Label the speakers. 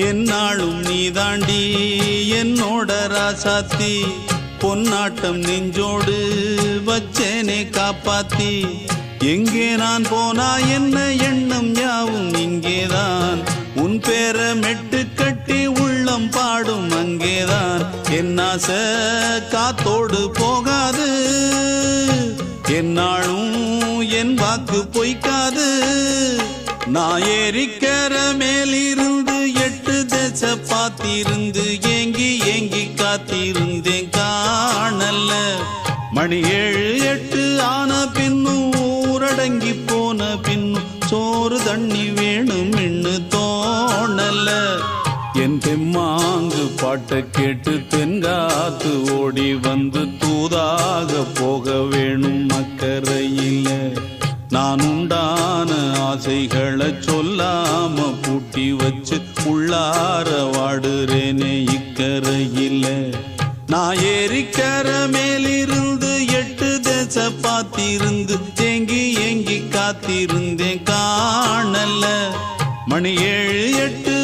Speaker 1: என்னாலும் நீ தாண்டி என்னோட ராசாத்தி பொன்னாட்டம் நெஞ்சோடு வச்சேனே காப்பாத்தி எங்கே நான் போனா என்ன எண்ணம் யாவும் இங்கேதான் உன் பேர மெட்டு கட்டி உள்ளம் பாடும் அங்கேதான் என் ஆசை காத்தோடு போகாது என்னாலும் என் வாக்கு பொய்க்காது நான் ஏறிக்கிற மேலிருந்து 8 தேச பார்த்திருந்து ஏங்கி ஏங்கி காத்திருந்தேன் காணல மணி 7 8 ஆன பின்னும் ஊரடங்கி போன பின்னும் சோறு தண்ணி வேணும் இன்னு தோணல என் தெம்மாங்கு பாட்டை கேட்டு தென்காத்து ஓடி வந்து தூதாக போக வேணும் அக்கறையில நான் உண்டான ஆசைகளை சொல்லாம பூட்டி வச்சு உள்ளார வாடுறேனே இக்கரையில நான் ஏறிக்கிற மேலிருந்து 8 தேச பார்த்திருந்து ஏங்கி ஏங்கி காத்திருந்தேன் காணல மணி 7 8